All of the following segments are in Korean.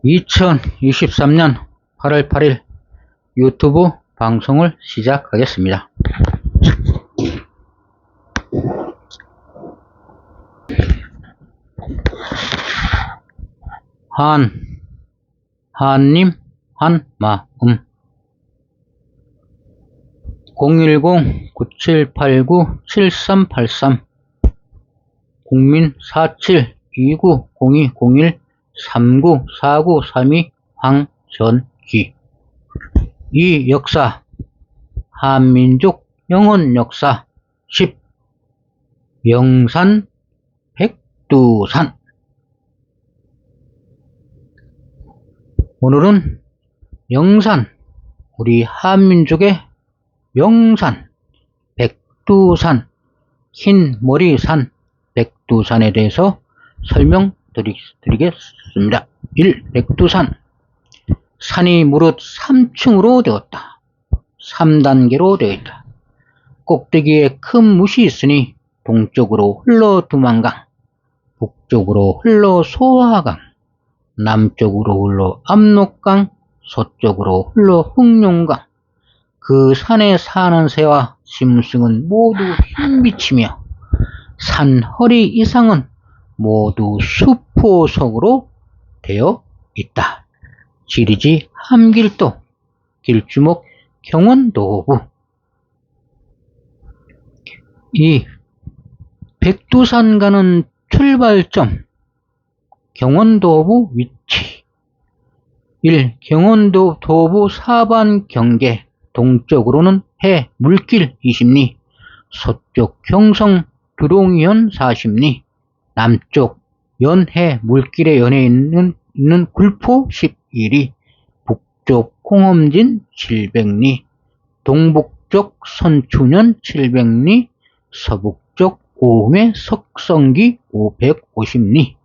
2023년 8월 8일 유튜브 방송을 시작하겠습니다. 한님 한마음 010-9789-7383 국민 47-2902-01-394932 황전기. 이 역사 한민족 영혼 역사 10 영산 백두산. 오늘은 영산, 우리 한민족의 명산 백두산, 흰머리산 백두산에 대해서 설명드리겠습니다. 1. 백두산. 산이 무릇 3층으로 되었다. 3단계로 되어 있다. 꼭대기에 큰 무시 있으니 동쪽으로 흘러 두만강, 북쪽으로 흘러 소화강, 남쪽으로 흘러 압록강, 서쪽으로 흘러 흑룡강. 그 산에 사는 새와 짐승은 모두 흰빛이며 산 허리 이상은 모두 수포석으로 되어 있다. 지리지 함길도, 길주목 경원도부. 이 백두산 가는 출발점 경원도부 위치. 1. 경원도부 사반 경계. 동쪽으로는 해 물길 20리, 서쪽 경성 두롱이현 40리, 남쪽 연해 물길에 연해 있는 굴포 11리, 북쪽 홍엄진 700리, 동북쪽 선춘현 700리, 서북쪽 오음의 석성기 550리.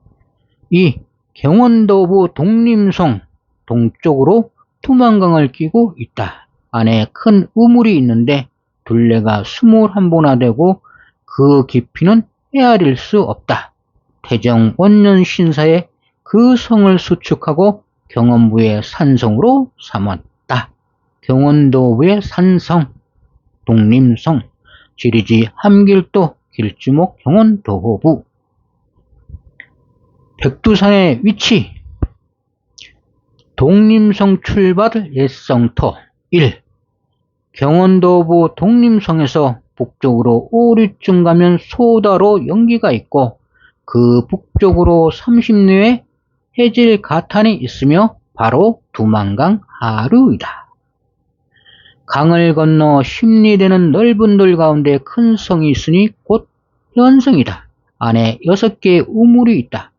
이 경원도부 독림성 동쪽으로 투만강을 끼고 있다. 안에 큰 우물이 있는데 둘레가 21보나 되고 그 깊이는 헤아릴 수 없다. 태정 원년 신사에 그 성을 수축하고 경원부의 산성으로 삼았다. 경원도부의 산성, 독림성, 지리지 함길도, 길주목 경원도부. 백두산의 위치. 독림성 출발 옛성터. 1. 경원도부 독림성에서 북쪽으로 5리쯤 가면 소다로 연기가 있고 그 북쪽으로 30리에 해질가탄이 있으며 바로 두만강 하류이다. 강을 건너 10리 되는 넓은 돌 가운데 큰 성이 있으니 곧 현성이다. 안에 6개의 우물이 있다.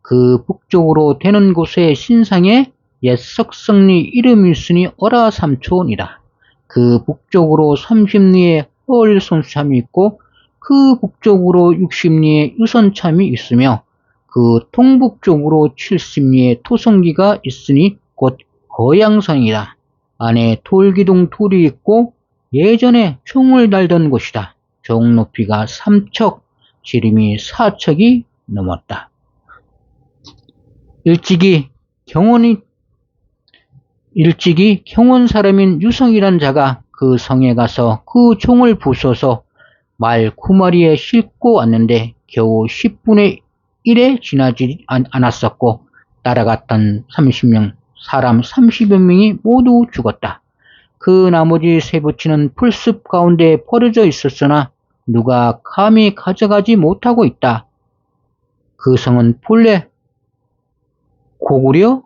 그 북쪽으로 되는 곳에 신상에 옛 석성리 이름이 있으니 어라삼촌이다. 그 북쪽으로 30리에 허을손참이 있고 그 북쪽으로 60리에 유선참이 있으며 그 동북쪽으로 70리에 토성기가 있으니 곧 거양성이다. 안에 돌기둥 돌이 있고 예전에 총을 달던 곳이다. 종 높이가 3척, 지름이 4척이 넘었다. 일찍이 경원 사람인 유성이란 자가 그 성에 가서 그 종을 부숴서 말 9마리에 싣고 왔는데 겨우 10분의 1에 지나지 않았었고 따라갔던 30명, 사람 30여 명이 모두 죽었다. 그 나머지 세 부치는 풀숲 가운데 버려져 있었으나 누가 감히 가져가지 못하고 있다. 그 성은 본래 고려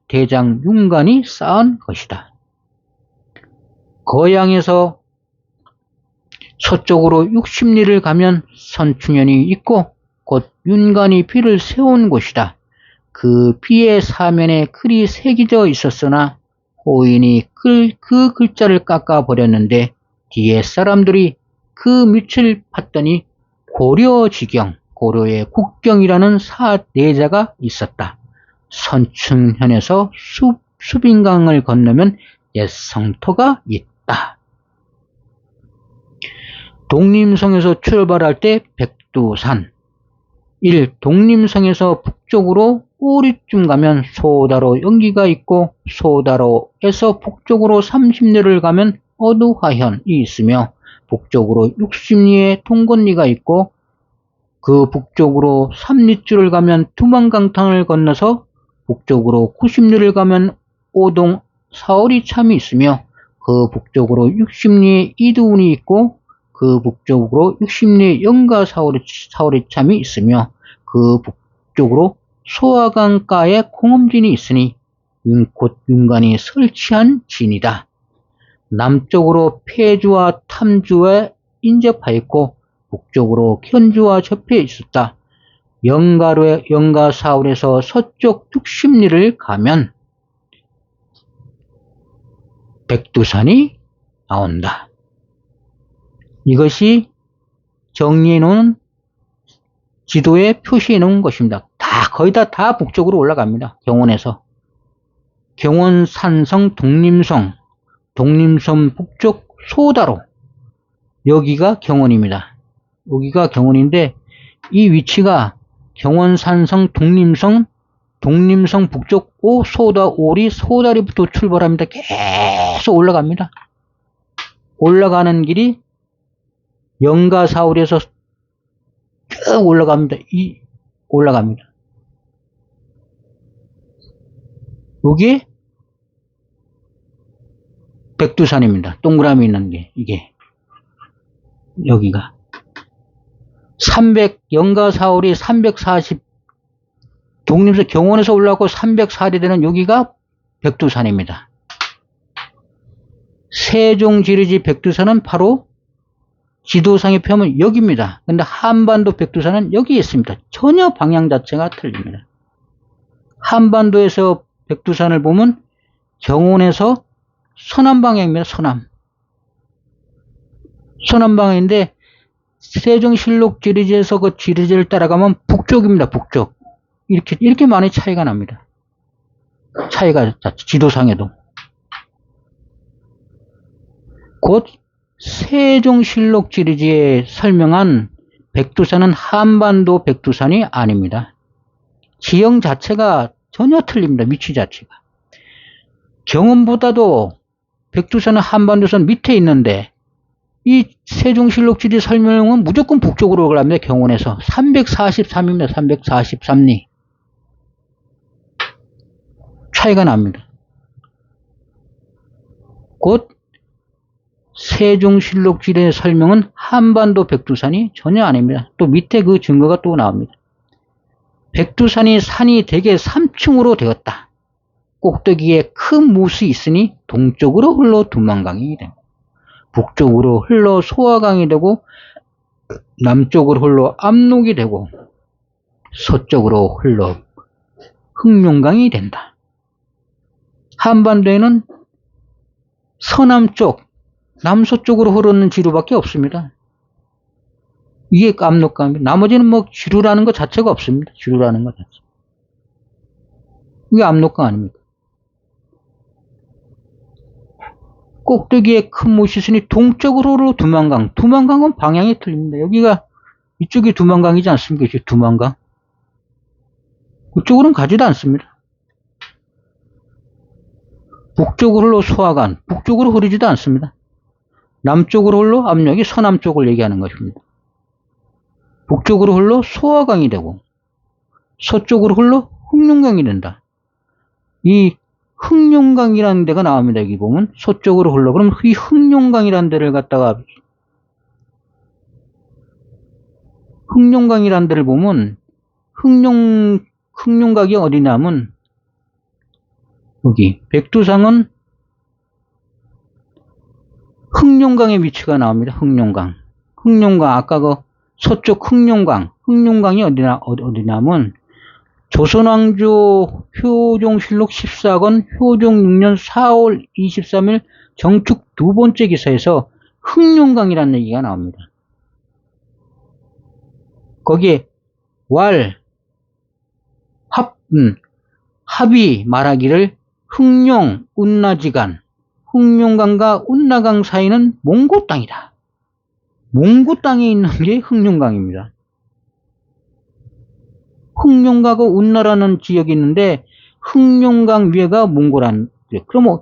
대장 윤관이 쌓은 것이다. 거양에서 서쪽으로 60리를 가면 선충현이 있고 곧 윤관이 비를 세운 곳이다. 그 비의 사면에 글이 새겨져 있었으나 호인이 그 글자를 깎아 버렸는데 뒤에 사람들이 그 밑을 팠더니 고려지경, 고려의 국경이라는 사내자가 있었다. 선충현에서 수빈강을 건너면 옛 성터가 있다. 독림성에서 출발할 때 백두산, 1. 독림성에서 북쪽으로 오리쯤 가면 소다로 연기가 있고 소다로에서 북쪽으로 30리를 가면 어두화현이 있으며 북쪽으로 60리의 동건리가 있고 그 북쪽으로 3리줄을 가면 두만강탕을 건너서 북쪽으로 90리를 가면 오동 사오리참이 있으며 그 북쪽으로 60리의 이두운이 있고 그 북쪽으로 60리의 영가 사오리참이 있으며 그 북쪽으로 소화강가에 공엄진이 있으니 곧 윤관이 설치한 진이다. 남쪽으로 폐주와 탐주에 인접하였고 북쪽으로 견주와 접해 있었다. 영가사울에서 서쪽 60리를 가면 백두산이 나온다. 이것이 정리해 놓은 지도에 표시해 놓은 것입니다. 거의 다 북쪽으로 올라갑니다. 경원에서. 경원 산성 독림성 북쪽 소다로. 여기가 경원입니다. 여기가 경원인데 이 위치가 경원 산성 독림성 북쪽 소다리부터 출발합니다. 계속 올라갑니다. 올라가는 길이 영가사울에서 쭉 올라갑니다. 올라갑니다. 여기 백두산입니다. 동그라미 있는 게 이게 여기가 영가사울이 340 독림성 경원에서 올라가고 304리 되는 여기가 백두산입니다. 세종지리지 백두산은 바로 지도상에 펴면 여기입니다. 근데 한반도 백두산은 여기에 있습니다. 전혀 방향 자체가 틀립니다. 한반도에서 백두산을 보면 경원에서 서남 방향입니다. 서남 방향인데 세종실록 지리지에서 그 지리지를 따라가면 북쪽입니다. 북쪽. 이렇게 많이 차이가 납니다. 차이가 지도상에도. 곧 세종실록 지리지에 설명한 백두산은 한반도 백두산이 아닙니다. 지형 자체가 전혀 틀립니다. 위치 자체가. 경원보다도 백두산은 한반도선 밑에 있는데 이 세종실록 지리 설명은 무조건 북쪽으로 올라갑니다. 경원에서 343입니다. 343리. 차이가 납니다. 곧 세종실록 지리의 설명은 한반도 백두산이 전혀 아닙니다. 또 밑에 그 증거가 또 나옵니다. 백두산이 산이 대개 3층으로 되었다. 꼭대기에 큰 못이 있으니 동쪽으로 흘러 두만강이 되고 북쪽으로 흘러 소화강이 되고 남쪽으로 흘러 압록이 되고 서쪽으로 흘러 흑룡강이 된다. 한반도에는 서남쪽, 남서쪽으로 흐르는 지류밖에 없습니다. 이게 압록강입니다. 나머지는 뭐 지류라는 것 자체가 없습니다. 지류라는 것 자체. 이게 압록강 아닙니까? 꼭대기에 큰 못이 있으니 동쪽으로 흐르는 두만강. 두만강은 방향이 틀립니다. 여기가 이쪽이 두만강이지 않습니까? 이쪽 두만강. 그쪽으로는 가지도 않습니다. 북쪽으로 흘러 소화강, 북쪽으로 흐르지도 않습니다. 남쪽으로 흘러 압록이 서남쪽을 얘기하는 것입니다. 북쪽으로 흘러 소화강이 되고 서쪽으로 흘러 흑룡강이 된다. 이 흑룡강이라는 데가 나옵니다. 여기 보면 서쪽으로 흘러. 그럼 이 흑룡강이라는 데를 갖다가 흑룡강이라는 데를 보면 흑룡강이 어디냐면 여기 백두산은 흑룡강의 위치가 나옵니다. 흑룡강 아까 그 서쪽 흑룡강이 어디냐면 조선왕조 효종실록 14권 효종 6년 4월 23일 정축 두 번째 기사에서 흑룡강이라는 얘기가 나옵니다. 거기에 합이 말하기를 흑룡, 운나지간, 흑룡강과 운나강 사이는 몽고 땅이다. 몽고 땅에 있는 게 흑룡강입니다. 흑룡강하고 운나라는 지역이 있는데 흑룡강 위에가 몽골한. 그러면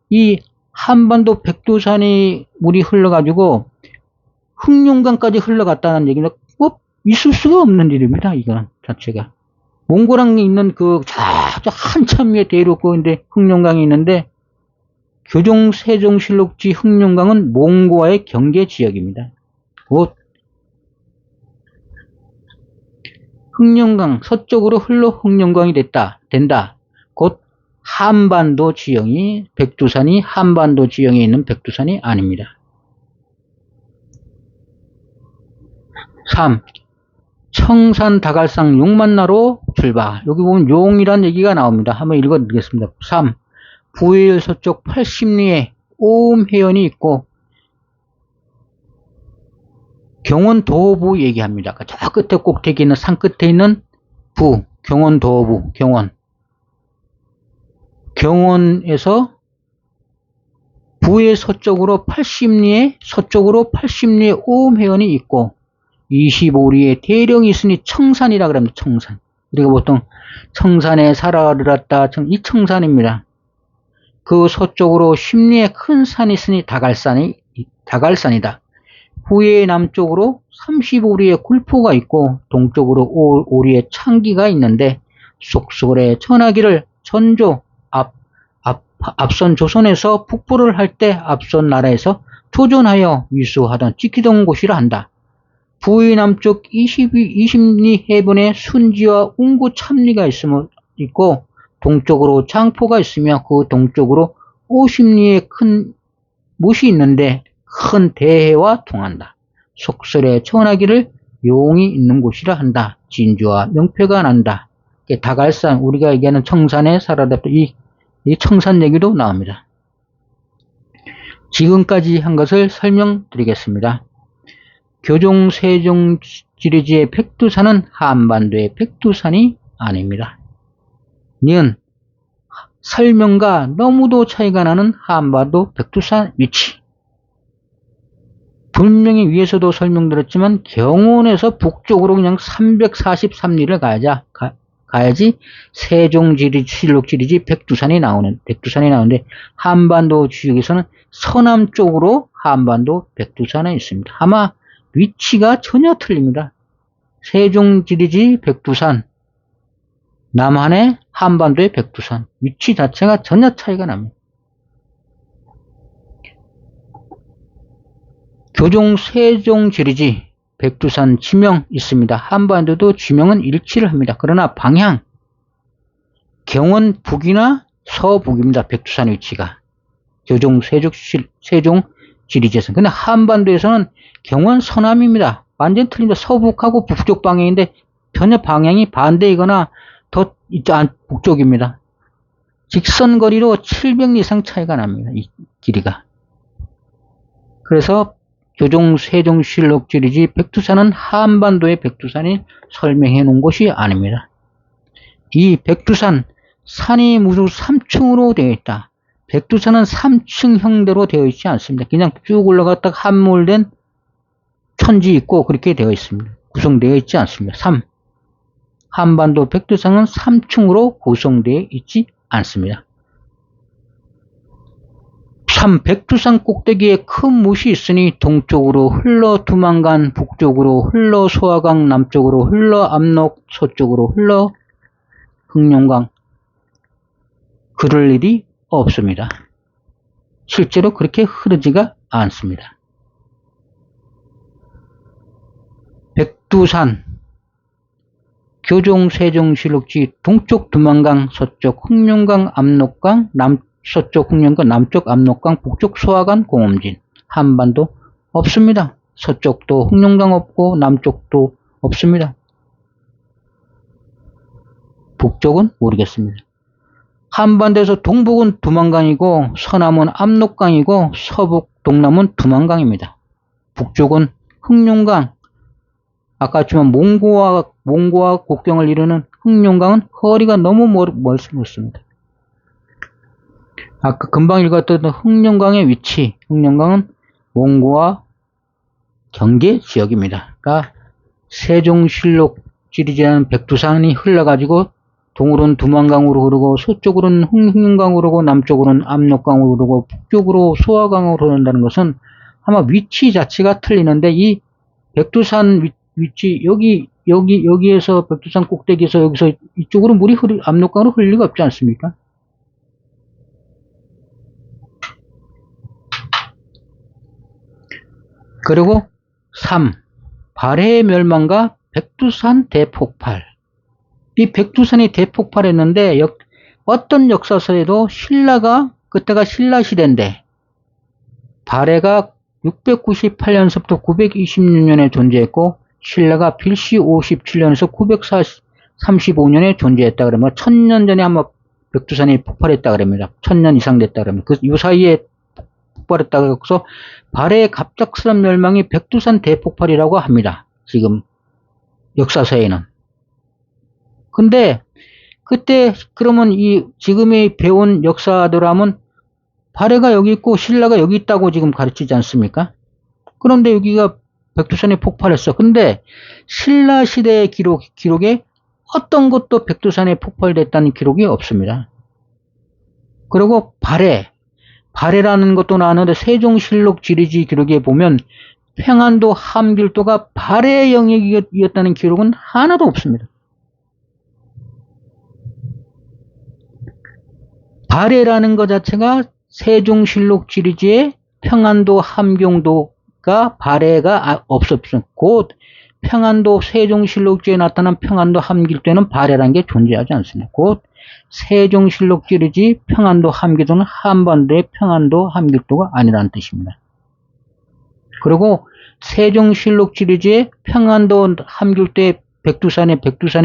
이 한반도 백두산이 물이 흘러가지고 흑룡강까지 흘러갔다는 얘기는 뭐 있을 수가 없는 일입니다. 이거는 자체가. 몽골항에 있는 그 한참 위에 대륙인데 흑룡강이 있는데 교종 세종실록지 흑룡강은 몽고와의 경계 지역입니다. 곧 흑룡강 서쪽으로 흘러 흑룡강이 된다. 곧 한반도 지형이 백두산이 한반도 지형에 있는 백두산이 아닙니다. 3. 청산 다갈상 용만나로 출발. 여기 보면 용이란 얘기가 나옵니다. 한번 읽어드리겠습니다. 3. 부일 서쪽 80리에 오음해연이 있고 경원도부 얘기합니다. 저 끝에 꼭대기 있는 산 끝에 있는 경원도부, 경원에서 부의 서쪽으로 80리에 오음해연이 있고 25리에 대령이 있으니 청산이라 그럽니다. 청산. 우리가 보통 청산에 살아들었다. 이 청산입니다. 그 서쪽으로 10리에 큰 산이 있으니 다갈산이다. 후에 남쪽으로 35리에 굴포가 있고 동쪽으로 5리에 창기가 있는데 속설에 전하기를 전조 앞선 조선에서 북부를 할 때 앞선 나라에서 조전하여 위수하던 지키던 곳이라 한다. 부의 남쪽 20리 해변에 순지와 웅구 참리가 있고 동쪽으로 장포가 있으며 그 동쪽으로 50리에 큰 못이 있는데 큰 대해와 통한다. 속설에 전하기를 용이 있는 곳이라 한다. 진주와 명패가 난다. 다갈산, 우리가 얘기하는 청산에 살아났던 이 청산 얘기도 나옵니다. 지금까지 한 것을 설명드리겠습니다. 교종 세종지리지의 백두산은 한반도의 백두산이 아닙니다. 니은 설명과 너무도 차이가 나는 한반도 백두산 위치. 분명히 위에서도 설명드렸지만 경원에서 북쪽으로 그냥 343리를 가야지 세종실록지리지 백두산이 나오는데 한반도 지역에서는 서남 쪽으로 한반도 백두산에 있습니다. 아마 위치가 전혀 틀립니다. 세종지리지 백두산, 남한의 한반도의 백두산, 위치 자체가 전혀 차이가 납니다. 교종 세종지리지 백두산 지명 있습니다. 한반도도 지명은 일치를 합니다. 그러나 방향, 경원 북이나 서북입니다. 백두산 위치가. 교종 세종지리지에서는. 근데 한반도에서는 경원 서남입니다. 완전 틀립니다. 서북하고 북쪽 방향인데 전혀 방향이 반대이거나 더 북쪽입니다. 직선거리로 700리 이상 차이가 납니다. 이 길이가. 그래서 교종 세종실록지리지 백두산은 한반도의 백두산이 설명해 놓은 것이 아닙니다. 이 백두산, 산이 모두 3층으로 되어 있다. 백두산은 3층형대로 되어 있지 않습니다. 그냥 쭉 올라갔다가 함몰된 천지 있고 그렇게 되어 있습니다. 구성되어 있지 않습니다. 3. 한반도 백두산은 3층으로 구성되어 있지 않습니다. 3. 백두산 꼭대기에 큰 못이 있으니 동쪽으로 흘러 두만강, 북쪽으로 흘러 소화강, 남쪽으로 흘러 압록, 서쪽으로 흘러 흑룡강. 그럴 일이 없습니다. 실제로 그렇게 흐르지가 않습니다. 백두산, 교종 세종실록지 동쪽 두만강, 서쪽 흑룡강, 압록강, 서쪽 흑룡강, 남쪽 압록강, 북쪽 소화강, 공엄진. 한반도 없습니다. 서쪽도 흑룡강 없고 남쪽도 없습니다. 북쪽은 모르겠습니다. 한반도에서 동북은 두만강이고 서남은 압록강이고 서북, 동남은 두만강입니다. 북쪽은 흑룡강, 아까 했지만 몽고와 국경을 이루는 흑룡강은 거리가 너무 멀습니다. 아까 금방 읽었던 흑룡강의 위치, 흑룡강은 몽고와 경계 지역입니다. 그러니까 세종실록 지리지라는 백두산이 흘러가지고 동으로는 두만강으로 흐르고 서쪽으로는 흑룡강으로 흐르고 남쪽으로는 압록강으로 흐르고 북쪽으로 소화강으로 흐른다는 것은 아마 위치 자체가 틀리는데 이 백두산 위치 여기에서 백두산 꼭대기에서 여기서 이쪽으로 물이 압록강으로 흐를 리가 없지 않습니까? 그리고 3. 발해의 멸망과 백두산 대폭발. 이 백두산이 대폭발했는데 어떤 역사서에도 신라가 그때가 신라 시대인데 발해가 698년서부터 926년에 존재했고 신라가 빌시 57년에서 935년에 존재했다 그러면 1000년 전에 아마 백두산이 폭발했다 그럽니다. 1000년 이상 됐다 그러면 이 사이에 폭발했다 그래서 발해의 갑작스런 멸망이 백두산 대폭발이라고 합니다. 지금 역사서에는. 근데 그때 그러면 이 지금의 배운 역사들하면 발해가 여기 있고 신라가 여기 있다고 지금 가르치지 않습니까? 그런데 여기가 백두산이 폭발했어. 근데 신라 시대의 기록에 어떤 것도 백두산이 폭발됐다는 기록이 없습니다. 그리고 발해라는 것도 나왔는데 세종실록 지리지 기록에 보면 평안도 함길도가 발해의 영역이었다는 기록은 하나도 없습니다. 발해라는 것 자체가 세종실록 지리지에 평안도 함경도가 발해가 없었죠. 곧 평안도 세종실록지에 나타난 평안도 함길도에는 발해라는 게 존재하지 않습니다. 곧 세종실록 지리지 평안도 함길도는 한반도의 평안도 함길도가 아니라는 뜻입니다. 그리고 세종실록 지리지에 평안도 함길도에 백두산이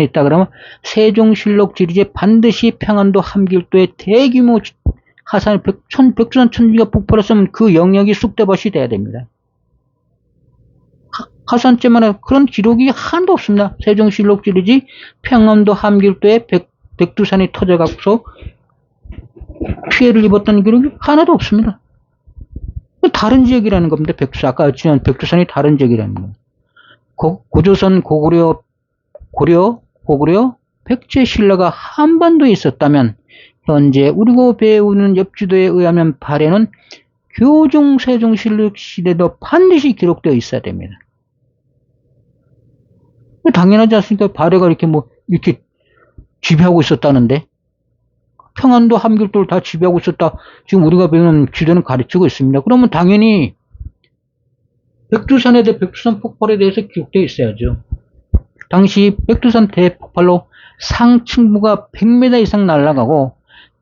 있다 그러면 세종실록 지리지에 반드시 평안도 함길도에 대규모 하산 백두산 천지가 폭발했으면 그 영역이 쑥대밭이 돼야 됩니다. 하산제만 그런 기록이 하나도 없습니다. 세종실록 지리지 평안도 함길도에 백두산이 터져갖고서 피해를 입었다는 기록이 하나도 없습니다. 다른 지역이라는 겁니다. 아까 지난 백두산이 다른 지역이라는 겁니다. 고조선 고구려 백제 신라가 한반도에 있었다면 현재 우리가 배우는 엽지도에 의하면 발해는 교종 세종실록 시대도 반드시 기록되어 있어야 됩니다. 당연하지 않습니까? 발해가 이렇게 지배하고 있었다는데 평안도 함길도를 다 지배하고 있었다. 지금 우리가 배우는 지도는 가르치고 있습니다. 그러면 당연히 백두산 폭발에 대해서 기록되어 있어야죠. 당시 백두산 대폭발로 상층부가 100m 이상 날아가고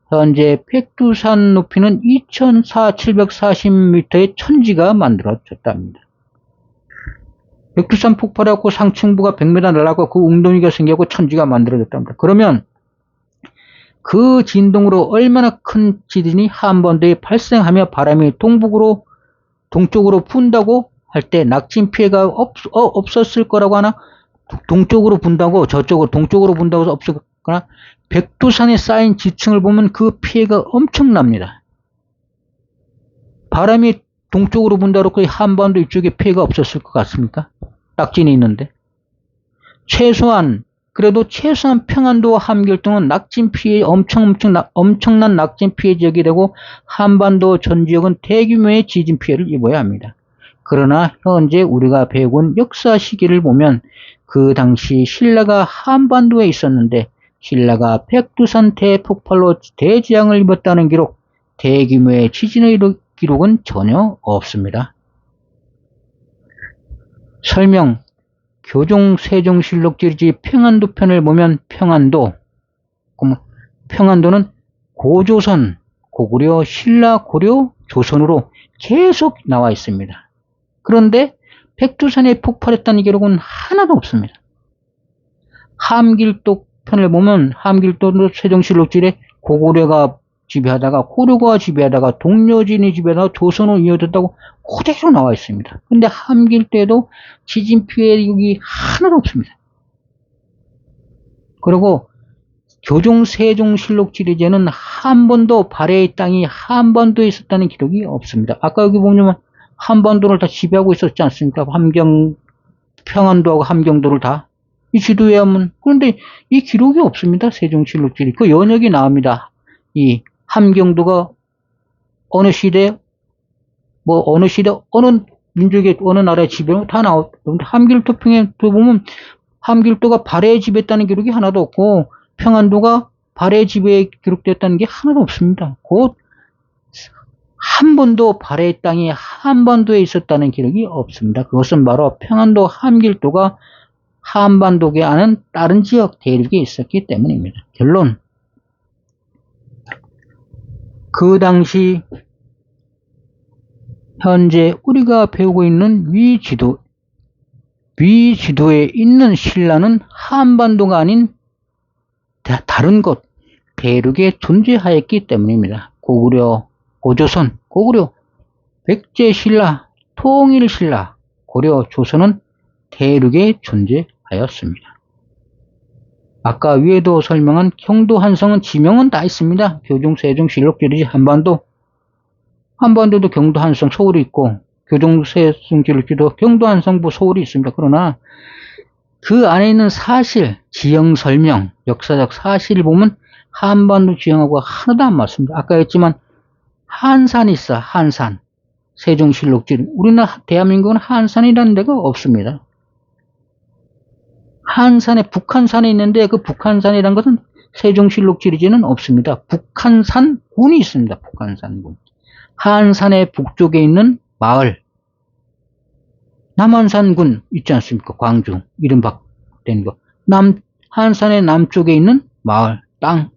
현재 백두산 높이는 2,740m의 천지가 만들어졌답니다. 백두산 폭발하고 상층부가 100m 날아가고 그 웅덩이가 생기고 천지가 만들어졌답니다. 그러면 그 진동으로 얼마나 큰 지진이 한반도에 발생하며 바람이 동쪽으로 분다고 할 때 낙진 피해가 없었을 거라고 하나? 동쪽으로 분다고 동쪽으로 분다고 해서 없었거나 백두산에 쌓인 지층을 보면 그 피해가 엄청납니다. 바람이 동쪽으로 분다고 그렇고 한반도 이쪽에 피해가 없었을 것 같습니까? 낙진이 있는데 그래도 최소한 평안도와 함길도는 낙진 피해 엄청난 낙진 피해 지역이 되고 한반도 전 지역은 대규모의 지진 피해를 입어야 합니다. 그러나 현재 우리가 배운 역사 시기를 보면 그 당시 신라가 한반도에 있었는데 신라가 백두산 대폭발로 대재앙을 입었다는 기록, 대규모의 지진의 기록은 전혀 없습니다. 설명. 교종 세종실록 지리지 평안도 편을 보면 평안도는 고조선, 고구려, 신라, 고려, 조선으로 계속 나와 있습니다. 그런데 백두산에 폭발했다는 기록은 하나도 없습니다. 함길도 편을 보면 함길도도 세종실록지에 고구려가 지배하다가 고려가 지배하다가 동료진이 지배하다가 조선으로 이어졌다고 그대로 나와 있습니다. 근데 함길도에도 지진 피해 여기 하나도 없습니다. 그리고 교종 세종실록 지리제는 한 번도 발해의 땅이 한반도에 있었다는 기록이 없습니다. 아까 여기 보면 한반도를 다 지배하고 있었지 않습니까? 평안도하고 함경도를 다. 이 지도에 하면. 그런데 이 기록이 없습니다. 세종실록지리. 그 연역이 나옵니다. 이 함경도가 어느 시대, 뭐 어느 시대, 어느 민족의 어느 나라의 지배로 다 나오는데 함길도평에 보면 함길도가 발해에 지배했다는 기록이 하나도 없고 평안도가 발해에 지배에 기록됐다는 게 하나도 없습니다. 곧 한번도 발해의 땅이 한반도에 있었다는 기록이 없습니다. 그것은 바로 평안도 함길도가 한반도에 아는 다른 지역 대륙에 있었기 때문입니다. 결론. 그 당시 현재 우리가 배우고 있는 위지도에 있는 신라는 한반도가 아닌 다른 곳 대륙에 존재하였기 때문입니다. 고구려, 고조선, 고구려, 백제신라, 통일신라, 고려, 조선은 대륙에 존재하였습니다. 아까 위에도 설명한 경도 한성은 지명은 다 있습니다. 교종, 세종, 실록, 지리지, 한반도도 경도 한성 서울이 있고 교종, 세종, 지리지도 경도 한성부 서울이 있습니다. 그러나 그 안에 있는 사실, 지형 설명, 역사적 사실을 보면 한반도 지형하고 하나도 안 맞습니다. 아까 했지만 한산이 있어. 한산. 세종실록지리. 우리나라 대한민국은 한산이라는 데가 없습니다. 한산에 북한산에 있는데 그 북한산이라는 것은 세종실록지리지는 없습니다. 북한산군이 있습니다. 북한산군. 한산의 북쪽에 있는 마을. 남한산군 있지 않습니까? 광주. 이름 바뀐 거. 한산의 남쪽에 있는 마을, 땅.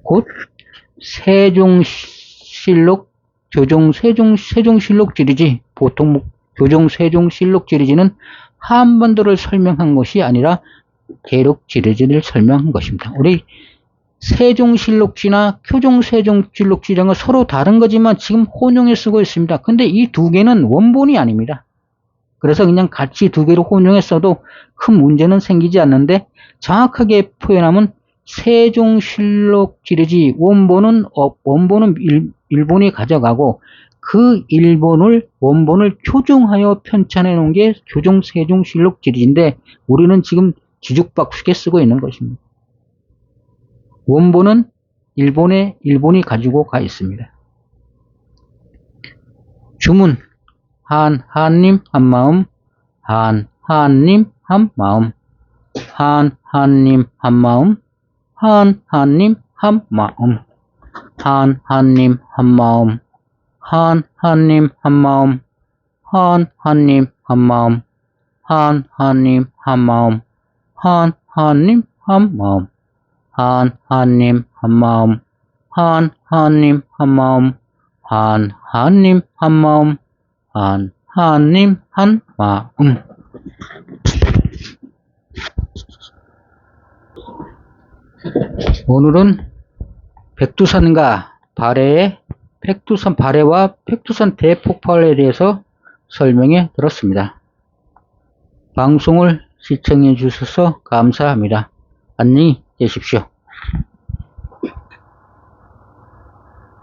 곧 세종실록, 세종실록지리지. 보통 교종 세종실록지리지는 한반도를 설명한 것이 아니라 대륙지리지를 설명한 것입니다. 우리 세종실록지나 교종세종실록지랑은 서로 다른 거지만 지금 혼용해 쓰고 있습니다. 근데 이 두 개는 원본이 아닙니다. 그래서 그냥 같이 두 개로 혼용해 써도 큰 문제는 생기지 않는데 정확하게 표현하면 세종실록지리지 원본은 일본이 가져가고 그 원본을 교정하여 편찬해 놓은 게 교종세종실록지리인데 우리는 지금 뒤죽박죽에 쓰고 있는 것입니다. 원본은 일본이 가지고 가 있습니다. 주문. 한님 한마음. 한님 한마음. 한님 한마음. 한님 한마음. 한님 한마음. 한님 한마음. 한님 한마음. 한님 한마음. 한님 한마음. 한님 한마음. 한님 한마음. 한님 한마음. 한님 한마음. 오늘은 백두산과 발해와 백두산 대폭발에 대해서 설명해 드렸습니다. 방송을 시청해 주셔서 감사합니다. 안녕히 계십시오.